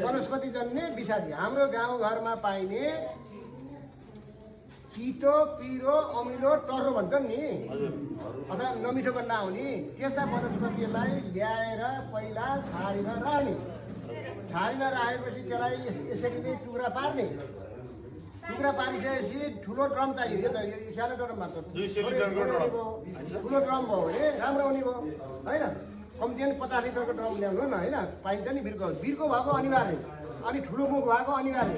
वनस्पतिजन्य विषादी हाम्रो गाउँघरमा पाइने तितो पिरो अमिलो टर्रो भन्छन् नि अथवा नमिठो गर्न नहुने त्यस्ता वनस्पतिलाई ल्याएर पहिला छारीमा राख्ने छारीमा राखेपछि त्यसलाई यसरी नै टुक्रा पार्ने टुक्रा पारिसकेपछि ठुलो ड्रम चाहियो यो त यो सानो ड्रम मात्र ठुलो ड्रम भयो भने राम्रो हुने भयो होइन कम्ती पनि 50 लिटरको ड्रम ल्याउनु न होइन पाइन्छ नि बिर्को भएको अनिवार्य अनि ठुलो मुख भएको अनिवार्य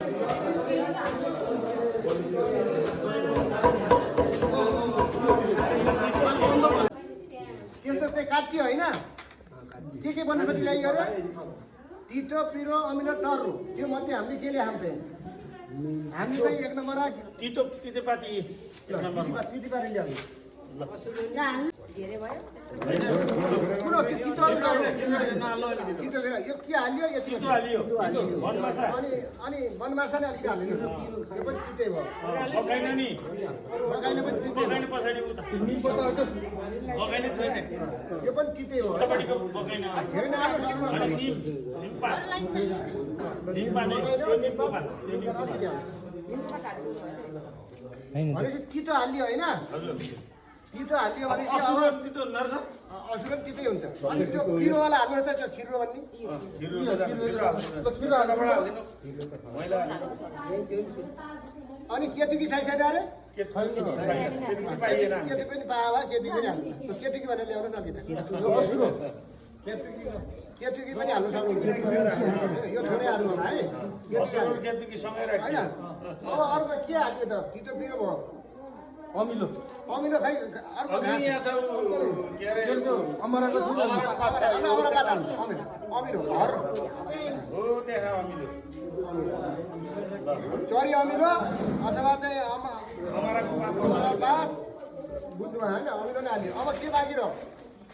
त्यस्तो चाहिँ काटियो होइन के वनस्पति ल्याइयो अरे तितो पिरो अमिलो टर्रो त्यो मध्ये हामीले के ल्याएको चाहिँ हामी चाहिँ एक नम्बर तितेपाती तितेपाती ल्याउने धेरै भयो यो के हाल्यो यति अनि बनमासा नै अलिक हाल्यो यो पनि तितै भयो बगाइन पनि तितै यो पनि तितै हो धेरै भनेपछि तितो हाल्यो होइन तितो हाल्यो भनेपछि असुर तितै हुन्छ अनि त्यो पिरोवाला हाल्नु त खिरो भन्ने अनि केतुकी छैन अरे केतु पनि पावा केतु पनि हाल्नु केतुकी भनेर ल्याउनु न केतुकी पनि हाल्नु सक्नुहुन्छ यो थोरै हाल्नु होला है होइन अब अर्को के हाल्यो त तितो पिरो भयो अमिलो खै अर्को अमिलो चरी अमिलो अथवा चाहिँ बुझ्नुमा होइन अमिलो नै हाल्यो अब के बाँकी रह्यो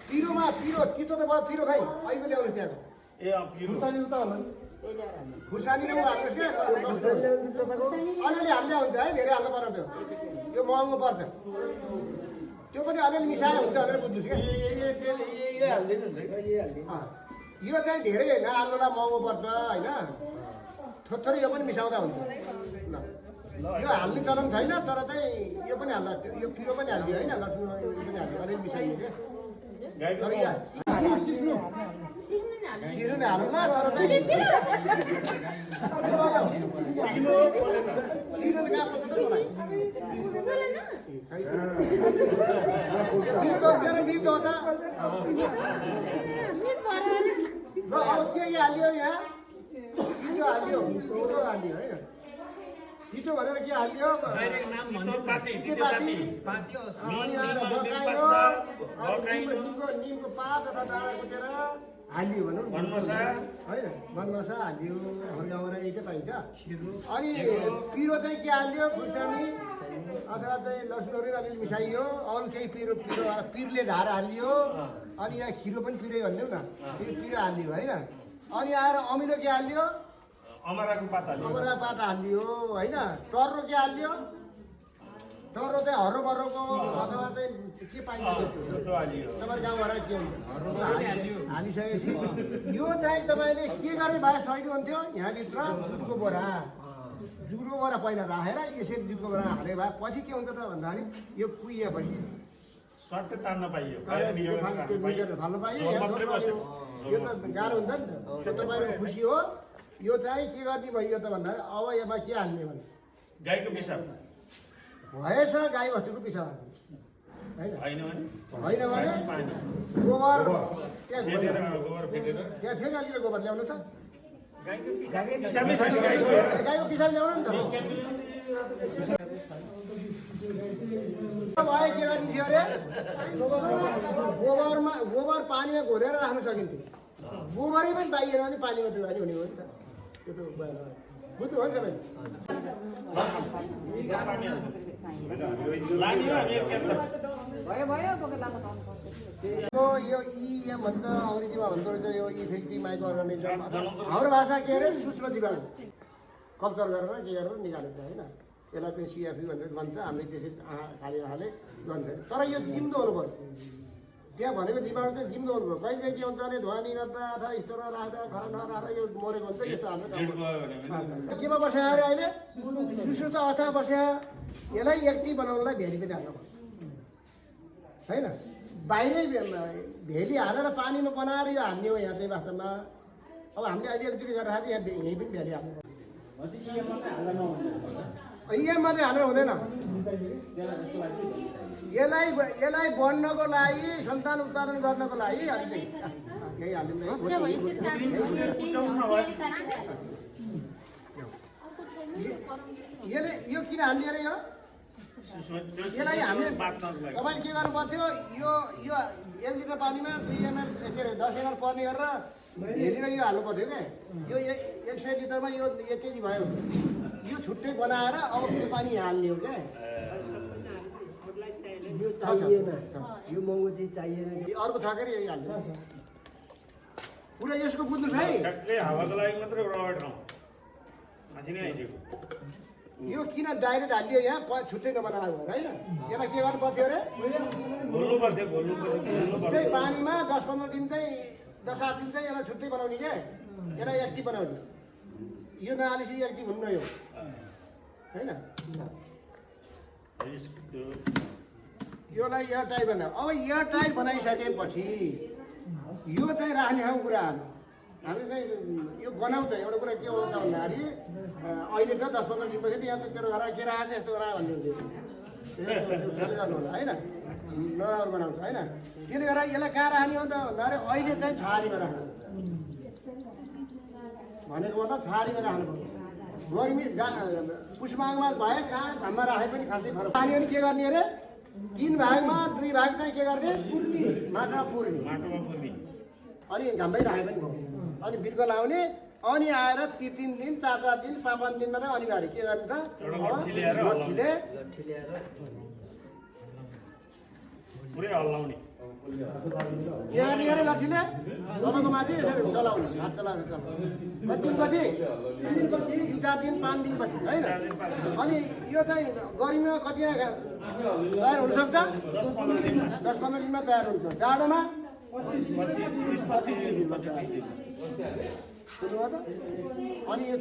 पिरोमा पिरो तितो त भयो पिरो खै अहिले ल्याउनु त्यहाँको खुर्सानी नै हाल्नुहोस् क्या अलिअलि हाल्दै हुन्छ है धेरै हाल्नु पर्छ त्यो महँगो पर्छ त्यो पनि अलिअलि मिसायो हुन्छ भनेर बुझ्नुहोस् क्या यो चाहिँ धेरै होइन आलुलाई महँगो पर्छ होइन थोरै यो पनि मिसाउँदा हुन्छ ल यो हाल्ने चलन छैन तर चाहिँ यो पनि हाल्दा यो पिरो पनि हालिदियो होइन लसुन पनि हाल्यो अलिअलि मिसाइयो क्या सिस्नु नै हाल्नुला तर चाहिँ मिर्दो हो त ल अब के हाल्यो यहाँ पिरो हाल्यो होइन पिठो भनेर के हाल्यो निमको पात अथवा डाँडा कुटेर हालियो भनौँ होइन बनमसा हालियो हाम्रो गाउँमा यही पाइन्छ अनि पिरो चाहिँ के हाल्यो खुर्सानी अथवा चाहिँ लसुनहरू अलिअलि मिसाइयो अरू केही पिरले धार हालियो अनि यहाँ खिरो पनि पिरै भनिदेऊ न पिरो हालियो होइन अनि आएर अमिलो के हाल्यो अमरा पात हालियो होइन टर्रो के हाल्यो टर्रो चाहिँ हर्रोबर्रोको अथवा चाहिँ के पाइन्छ तपाईँको गाउँबाट के हुन्छ हालिसकेपछि यो चाहिँ तपाईँले के गर्ने भए सही हुन्थ्यो यहाँभित्र जुटको बोरा पहिला राखेर यसरी जुटको बोरा हाले भए पछि के हुन्छ त भन्दाखेरि यो कुहिएपछि सट्टै तान्न पाइयो फाल्नु पाइयो यो त गाह्रो हुन्छ नि त तपाईँको खुसी हो यो चाहिँ के गर्ने भयो त भन्दाखेरि अब यसमा के हाल्ने भने गाईको पिसाब भएछ गाई बस्तुको पिसाब होइन भने गोबर त्यहाँ छैन अलिकति गोबर ल्याउनु त गाईको पिसाब ल्याउनु नि त भयो के गर्ने थियो अरे गोबर पानीमा घोलेर राख्न सकिन्थ्यो गोबरै पनि पाइएन भने पानीमा डुबाली हुने हो नि त त्यो त बुझ्नु हो नि तपाईँले यो इएम भन्दा अङ्ग्रेजीमा भन्दो रहेछ यो इफेक्टिभ माइक्रो अर्गानिजम हाम्रो भाषा के अरे सूक्ष्म जीवाणु कल्चर गरेर के गरेर निकालेको होइन यसलाई चाहिँ सिएफी भनेर भन्छ हामीले त्यसै खाले गन्छ तर यो जिउँदो हुनु पर्यो त्यहाँ भनेको दिमाग चाहिँ जिम गर्नुभयो कहिले कहिले के हुन्छ भने धुवानी गर्दा अथवा स्टोरमा राख्दा घरमा राख्दा यो मरेको हुन्छ यस्तो हाल्छ केमा बस्यो अरे अहिले सुसुप्त अवस्थामा बस्यो यसलाई एक्टिभ बनाउनलाई भेली पनि हाल्नु पर्छ होइन बाहिरै भेली हालेर पानीमा बनाएर यो हाल्ने हो यहाँ चाहिँ वास्तवमा अब हामीले अहिले एकचोटि गरेर यहाँ यहीँ पनि भेली हाल्नु पर्छ यहाँ मात्रै हालेर हुँदैन यसलाई बढ्नको लागि सन्तान उत्पादन गर्नको लागि अलिकति यही हालिदिनु यसले यो किन हाल्ने अरे यो यसलाई हामीले तपाईँले के गर्नु पर्थ्यो यो 1 लिटर पानीमा 2 ml के अरे 10 ml पर्ने गरेर हेरेर यो हाल्नु पर्थ्यो क्या यो 100 लिटरमा यो 1 केजी भयो यो छुट्टै बनाएर अब त्यो पानी हाल्ने हो क्या यो चाहिएन यो महँगो चिज चाहिएन अर्को छ के अरे यही हाल्छ पुरा यसको बुझ्नुहोस् है हावाको लागि मात्रै एउटा ठाउँ माथि नै आइसक्यो यो किन डाइरेक्ट हालियो यहाँ छुट्टै नबनाएको हो होइन यसलाई के गर्नु पर्थ्यो अरे घोल्नु पर्थ्यो त्यही पानीमा 10-15 दिन चाहिँ 10-8 दिन चाहिँ यसलाई छुट्टै बनाउने क्या यसलाई एक्टिभ बनाउने यो नहालेपछि एक्टिभ हुन्न यो होइन योलाई एयर टाइट बनायो अब एयर टाइट बनाइसकेपछि यो चाहिँ राख्ने खालको कुराहरू हामी चाहिँ यो बनाउँछ एउटा कुरा के हो त भन्दाखेरि अहिले त 10-15 दिनपछि यहाँ त तेरो घर के राखेको यस्तो गरा भन्ने हुन्छ त्यसले गर्नु होला होइन नराम्रो बनाउँछ होइन त्यसले गर्दा यसलाई कहाँ राख्ने हो त भन्दाखेरि अहिले चाहिँ छहारीमा राख्नु भनेको मतलब छहारीमा राख्नु पर्छ गर्मी पुष्माङमा भए कहाँ घाममा राखे पनि खासै फरक पानी पनि के गर्ने अरे 3 भागमा 2 भाग चाहिँ के गर्ने माटोमा पुर्ने अनि घाममै राखे पनि भयो अनि बिर्को लाउने अनि आएर 3 दिन 4 दिन 5 दिनमा चाहिँ अनिवार्य के गर्ने त पुरै हल्लाउने के गर्ने अरे लट्ठीले तपाईँको माथि यसरी चलाउने हात चलाएर कति दिनपछि 3-4 दिन 5 दिनपछि होइन अनि यो चाहिँ गर्मीमा कति तयार हुनसक्छ 10-15 दिनमा तयार हुन्छ जाडोमा 25 दिन अनि यो